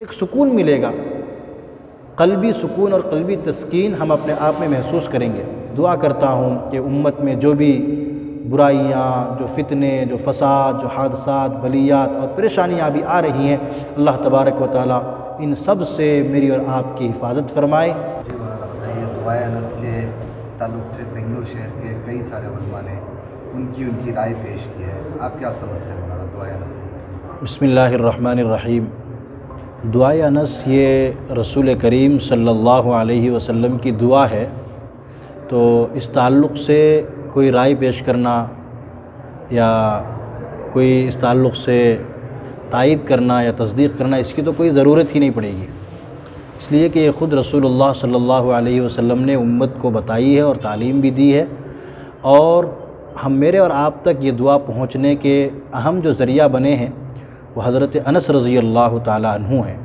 ایک سکون ملے گا، قلبی سکون اور قلبی تسکین ہم اپنے آپ میں محسوس کریں گے۔ دعا کرتا ہوں کہ امت میں جو بھی برائیاں، جو فتنے، جو فساد، جو حادثات، بلیات اور پریشانیاں بھی آ رہی ہیں، اللہ تبارک و تعالیٰ ان سب سے میری اور آپ کی حفاظت فرمائے۔ جی مولانا بتائیے، دعائے انس کے تعلق سے بنگلور شہر کے کئی سارے علماء نے ان کی رائے پیش کی ہے، آپ کیا سمجھتے ہیں مولانا دعائے انس؟ بسم اللہ الرحمن الرحیم۔ دعائے انس یہ رسول کریم صلی اللہ علیہ وسلم کی دعا ہے، تو اس تعلق سے کوئی رائے پیش کرنا یا کوئی اس تعلق سے تائید کرنا یا تصدیق کرنا، اس کی تو کوئی ضرورت ہی نہیں پڑے گی، اس لیے کہ یہ خود رسول اللہ صلی اللہ علیہ وسلم نے امت کو بتائی ہے اور تعلیم بھی دی ہے، اور ہم میرے اور آپ تک یہ دعا پہنچنے کے اہم جو ذریعہ بنے ہیں وہ حضرت انس رضی اللہ تعالیٰ عنہ ہیں۔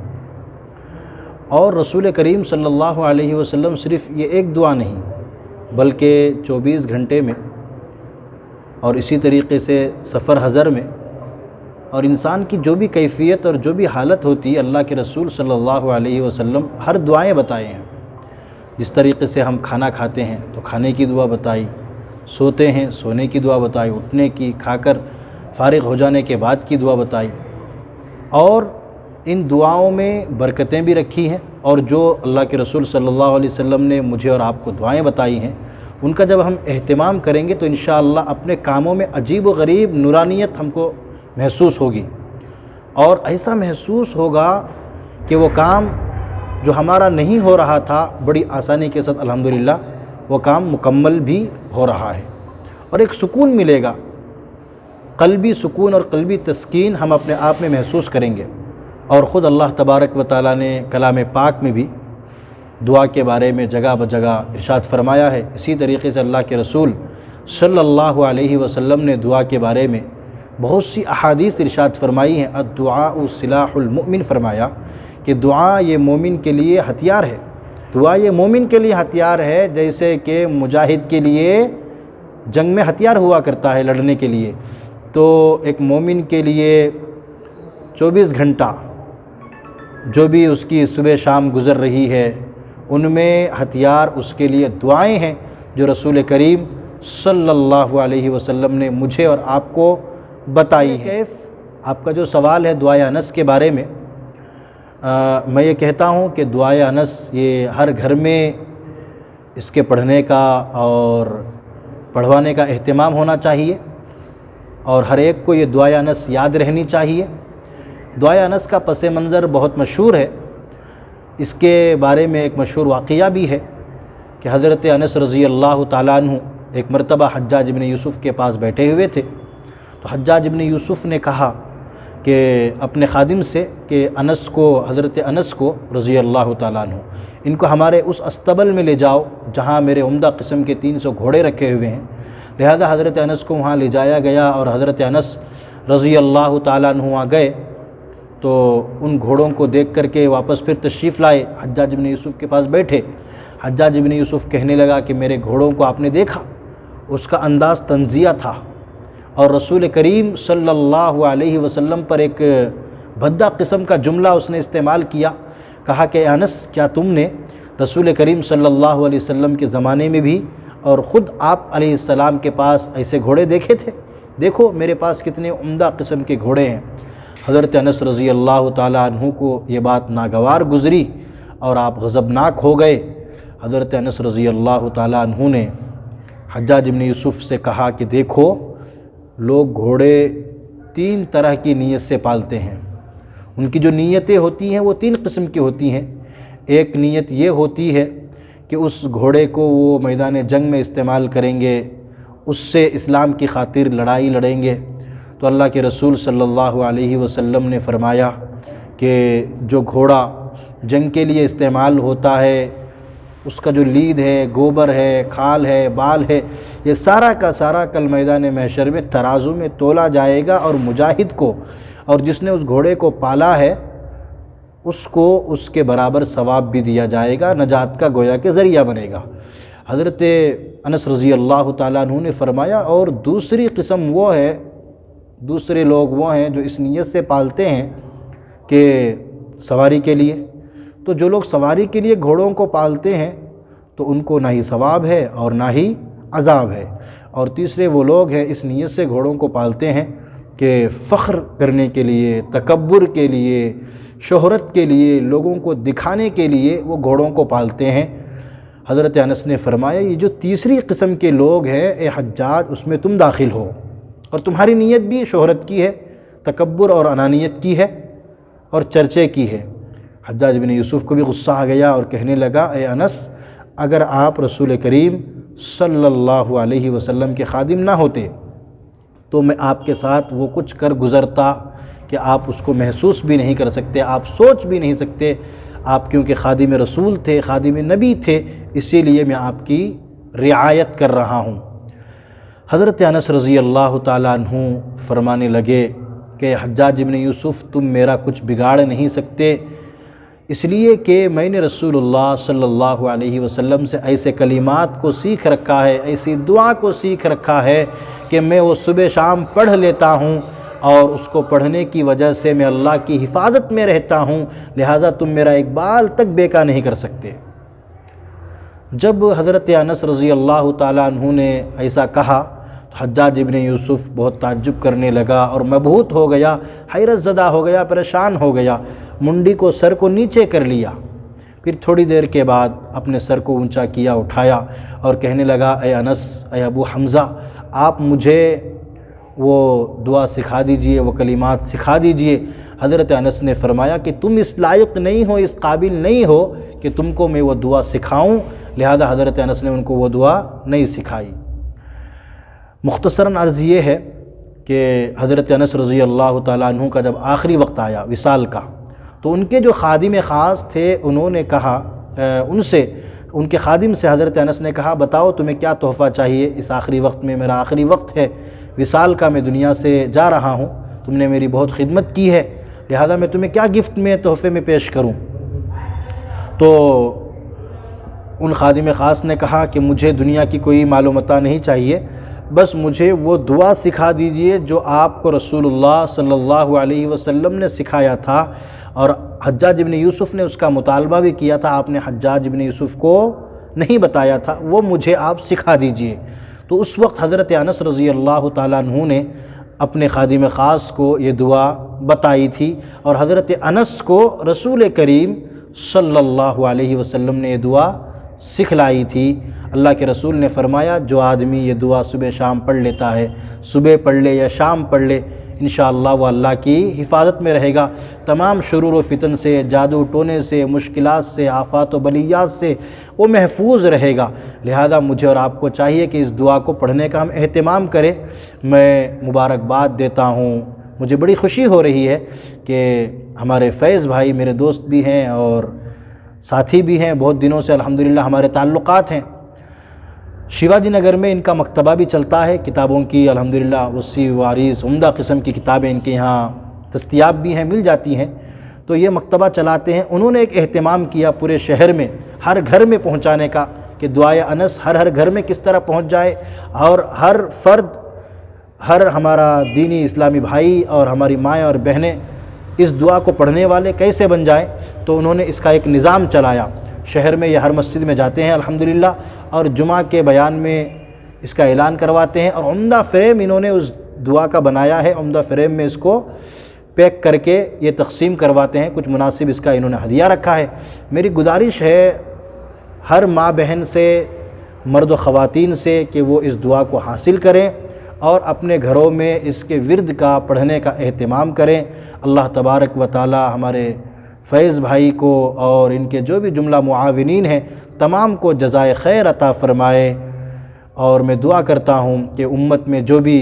اور رسول کریم صلی اللہ علیہ وسلم صرف یہ ایک دعا نہیں بلکہ 24 گھنٹے میں اور اسی طریقے سے سفر حضر میں اور انسان کی جو بھی کیفیت اور جو بھی حالت ہوتی ہے، اللہ کے رسول صلی اللہ علیہ وسلم ہر دعائیں بتائے ہیں۔ جس طریقے سے ہم کھانا کھاتے ہیں تو کھانے کی دعا بتائی، سوتے ہیں سونے کی دعا بتائی، اٹھنے کی، کھا کر فارغ ہو جانے کے بعد کی دعا بتائی، اور ان دعاؤں میں برکتیں بھی رکھی ہیں، اور جو اللہ کے رسول صلی اللہ علیہ وسلم نے مجھے اور آپ کو دعائیں بتائی ہیں ان کا جب ہم اہتمام کریں گے تو انشاءاللہ اپنے کاموں میں عجیب و غریب نورانیت ہم کو محسوس ہوگی، اور ایسا محسوس ہوگا کہ وہ کام جو ہمارا نہیں ہو رہا تھا بڑی آسانی کے ساتھ الحمدللہ وہ کام مکمل بھی ہو رہا ہے، اور ایک سکون ملے گا، قلبی سکون اور قلبی تسکین ہم اپنے آپ میں محسوس کریں گے۔ اور خود اللہ تبارک و تعالیٰ نے کلام پاک میں بھی دعا کے بارے میں جگہ بجگہ ارشاد فرمایا ہے۔ اسی طریقے سے اللہ کے رسول صلی اللہ علیہ وسلم نے دعا کے بارے میں بہت سی احادیث ارشاد فرمائی ہیں۔ الدعاء سلاح المؤمن، فرمایا کہ دعا یہ مومن کے لیے ہتھیار ہے، دعا یہ مومن کے لیے ہتھیار ہے، جیسے کہ مجاہد کے لیے جنگ میں ہتھیار ہوا کرتا ہے لڑنے کے لیے، تو ایک مومن کے لیے 24 گھنٹہ جو بھی اس کی صبح شام گزر رہی ہے ان میں ہتھیار اس کے لیے دعائیں ہیں جو رسول کریم صلی اللہ علیہ وسلم نے مجھے اور آپ کو بتائی ہیں۔ آپ کا جو سوال ہے دعائے انس کے بارے میں، میں یہ کہتا ہوں کہ دعائے انس یہ ہر گھر میں اس کے پڑھنے کا اور پڑھوانے کا اہتمام ہونا چاہیے، اور ہر ایک کو یہ دعائے انس یاد رہنی چاہیے۔ دعائے انس کا پس منظر بہت مشہور ہے، اس کے بارے میں ایک مشہور واقعہ بھی ہے کہ حضرت انس رضی اللہ تعالیٰ عنہ ایک مرتبہ حجاج ابن یوسف کے پاس بیٹھے ہوئے تھے، تو حجاج ابن یوسف نے کہا کہ اپنے خادم سے کہ حضرت انس کو رضی اللہ تعالیٰ عنہ ان کو ہمارے اس استبل میں لے جاؤ جہاں میرے عمدہ قسم کے 300 گھوڑے رکھے ہوئے ہیں۔ لہذا حضرت انس کو وہاں لے جایا گیا، اور حضرت انس رضی اللہ تعالیٰ عنہ وہاں گئے تو ان گھوڑوں کو دیکھ کر کے واپس پھر تشریف لائے، حجاج ابن یوسف کے پاس بیٹھے۔ حجاج ابن یوسف کہنے لگا کہ میرے گھوڑوں کو آپ نے دیکھا، اس کا انداز تنزیہ تھا، اور رسول کریم صلی اللہ علیہ وسلم پر ایک بھدا قسم کا جملہ اس نے استعمال کیا، کہا کہ انس کیا تم نے رسول کریم صلی اللہ علیہ وسلم کے زمانے میں بھی اور خود آپ علیہ السلام کے پاس ایسے گھوڑے دیکھے تھے؟ دیکھو میرے پاس کتنے عمدہ قسم کے گھوڑے ہیں۔ حضرت انس رضی اللہ تعالیٰ عنہ کو یہ بات ناگوار گزری اور آپ غضبناک ہو گئے۔ حضرت انس رضی اللہ تعالیٰ عنہ نے حجاج ابن یوسف سے کہا کہ دیکھو، لوگ گھوڑے 3 طرح کی نیت سے پالتے ہیں، ان کی جو نیتیں ہوتی ہیں وہ 3 قسم کی ہوتی ہیں۔ ایک نیت یہ ہوتی ہے کہ اس گھوڑے کو وہ میدان جنگ میں استعمال کریں گے، اس سے اسلام کی خاطر لڑائی لڑیں گے، تو اللہ کے رسول صلی اللہ علیہ وسلم نے فرمایا کہ جو گھوڑا جنگ کے لیے استعمال ہوتا ہے اس کا جو لید ہے، گوبر ہے، کھال ہے، بال ہے، یہ سارا کا سارا کل میدان محشر میں ترازو میں تولا جائے گا، اور مجاہد کو اور جس نے اس گھوڑے کو پالا ہے اس کو اس کے برابر ثواب بھی دیا جائے گا، نجات کا گویا کہ ذریعہ بنے گا۔ حضرت انس رضی اللہ تعالیٰ عنہ نے فرمایا، اور دوسری قسم وہ ہے، دوسرے لوگ وہ ہیں جو اس نیت سے پالتے ہیں کہ سواری کے لیے، تو جو لوگ سواری کے لیے گھوڑوں کو پالتے ہیں تو ان کو نہ ہی ثواب ہے اور نہ ہی عذاب ہے، اور تیسرے وہ لوگ ہیں اس نیت سے گھوڑوں کو پالتے ہیں کہ فخر کرنے کے لیے، تکبر کے لیے، شہرت کے لیے، لوگوں کو دکھانے کے لیے وہ گھوڑوں کو پالتے ہیں۔ حضرت انس نے فرمایا یہ جو تیسری قسم کے لوگ ہیں اے حجاج، اس میں تم داخل ہو، اور تمہاری نیت بھی شہرت کی ہے، تکبر اور انانیت کی ہے اور چرچے کی ہے۔ حجاج بن یوسف کو بھی غصہ آ گیا اور کہنے لگا اے انس، اگر آپ رسول کریم صلی اللہ علیہ وسلم کے خادم نہ ہوتے تو میں آپ کے ساتھ وہ کچھ کر گزرتا کہ آپ اس کو محسوس بھی نہیں کر سکتے، آپ سوچ بھی نہیں سکتے۔ آپ کیونکہ خادم رسول تھے، خادم نبی تھے، اسی لیے میں آپ کی رعایت کر رہا ہوں۔ حضرت انس رضی اللہ تعالیٰ عنہ فرمانے لگے کہ حجاج بن یوسف تم میرا کچھ بگاڑ نہیں سکتے، اس لیے کہ میں نے رسول اللہ صلی اللہ علیہ وسلم سے ایسے کلمات کو سیکھ رکھا ہے، ایسی دعا کو سیکھ رکھا ہے کہ میں وہ صبح شام پڑھ لیتا ہوں، اور اس کو پڑھنے کی وجہ سے میں اللہ کی حفاظت میں رہتا ہوں، لہٰذا تم میرا ایک بال تک بیکا نہیں کر سکتے۔ جب حضرت انس رضی اللہ تعالیٰ عنہ نے ایسا کہا تو حجاج ابن یوسف بہت تعجب کرنے لگا اور مبہوت ہو گیا، حیرت زدہ ہو گیا، پریشان ہو گیا، منڈی کو سر کو نیچے کر لیا، پھر تھوڑی دیر کے بعد اپنے سر کو اونچا کیا، اٹھایا اور کہنے لگا اے انس، اے ابو حمزہ، آپ مجھے وہ دعا سکھا دیجئے، وہ کلمات سکھا دیجئے۔ حضرت انس نے فرمایا کہ تم اس لائق نہیں ہو، اس قابل نہیں ہو کہ تم کو میں وہ دعا سکھاؤں، لہذا حضرت انس نے ان کو وہ دعا نہیں سکھائی۔ مختصراً عرض یہ ہے کہ حضرت انس رضی اللہ تعالیٰ عنہ کا جب آخری وقت آیا وصال کا، تو ان کے جو خادم خاص تھے انہوں نے کہا ان کے خادم سے حضرت انس نے کہا بتاؤ تمہیں کیا تحفہ چاہیے اس آخری وقت میں، میرا آخری وقت ہے وصال کا، میں دنیا سے جا رہا ہوں، تم نے میری بہت خدمت کی ہے، لہذا میں تمہیں کیا گفٹ میں تحفے میں پیش کروں؟ تو ان خادم خاص نے کہا کہ مجھے دنیا کی کوئی مال و متاع نہیں چاہیے، بس مجھے وہ دعا سکھا دیجئے جو آپ کو رسول اللہ صلی اللہ علیہ وسلم نے سکھایا تھا، اور حجاج ابن یوسف نے اس کا مطالبہ بھی کیا تھا، آپ نے حجاج ابن یوسف کو نہیں بتایا تھا، وہ مجھے آپ سکھا دیجئے۔ تو اس وقت حضرت انس رضی اللہ تعالیٰ عنہ نے اپنے خادم خاص کو یہ دعا بتائی تھی، اور حضرت انس کو رسول کریم صلی اللہ علیہ وسلم نے یہ دعا سکھلائی تھی۔ اللہ کے رسول نے فرمایا جو آدمی یہ دعا صبح شام پڑھ لیتا ہے، صبح پڑھ لے یا شام پڑھ لے، انشاءاللہ وہ اللہ کی حفاظت میں رہے گا، تمام شرور و فتن سے، جادو ٹونے سے، مشکلات سے، آفات و بلیات سے وہ محفوظ رہے گا۔ لہذا مجھے اور آپ کو چاہیے کہ اس دعا کو پڑھنے کا ہم اہتمام کریں۔ میں مبارکباد دیتا ہوں، مجھے بڑی خوشی ہو رہی ہے کہ ہمارے فیض بھائی میرے دوست بھی ہیں اور ساتھی بھی ہیں، بہت دنوں سے الحمدللہ ہمارے تعلقات ہیں۔ شیواجی نگر میں ان کا مکتبہ بھی چلتا ہے، کتابوں کی الحمدللہ وسیع وعریض عمدہ قسم کی کتابیں ان کے یہاں دستیاب بھی ہیں، مل جاتی ہیں، تو یہ مکتبہ چلاتے ہیں۔ انہوں نے ایک اہتمام کیا پورے شہر میں ہر گھر میں پہنچانے کا کہ دعائے انس ہر گھر میں کس طرح پہنچ جائے، اور ہر فرد، ہر ہمارا دینی اسلامی بھائی اور ہماری مائیں اور بہنیں اس دعا کو پڑھنے والے کیسے بن جائیں۔ تو انہوں نے اس کا ایک نظام چلایا، شہر میں یہ ہر مسجد میں جاتے ہیں الحمدللہ، اور جمعہ کے بیان میں اس کا اعلان کرواتے ہیں، اور عمدہ فریم انہوں نے اس دعا کا بنایا ہے، عمدہ فریم میں اس کو پیک کر کے یہ تقسیم کرواتے ہیں، کچھ مناسب اس کا انہوں نے ہدیہ رکھا ہے۔ میری گزارش ہے ہر ماں بہن سے، مرد و خواتین سے کہ وہ اس دعا کو حاصل کریں اور اپنے گھروں میں اس کے ورد کا پڑھنے کا اہتمام کریں۔ اللہ تبارک و تعالی ہمارے فیض بھائی کو اور ان کے جو بھی جملہ معاونین ہیں تمام کو جزائے خیر عطا فرمائے، اور میں دعا کرتا ہوں کہ امت میں جو بھی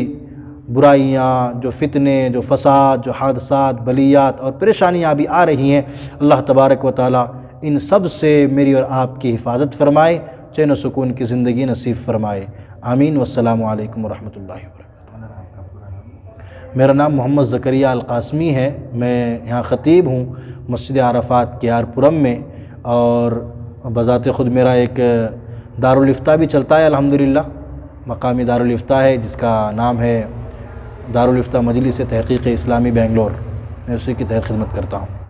برائیاں، جو فتنے، جو فساد، جو حادثات، بلیات اور پریشانیاں بھی آ رہی ہیں، اللہ تبارک و تعالی ان سب سے میری اور آپ کی حفاظت فرمائے، چین و سکون کی زندگی نصیب فرمائے، آمین۔ والسلام علیکم ورحمۃ اللہ وبرکاتہ۔ میرا نام محمد زکریا القاسمی ہے، میں یہاں خطیب ہوں مسجد عرفات کے آر پورم میں، اور بذات خود میرا ایک دارالافتاء بھی چلتا ہے الحمدللہ، مقامی دارالافتاء ہے جس کا نام ہے دارالافتاء مجلس تحقیق اسلامی بنگلور، میں اسی کی تحت خدمت کرتا ہوں۔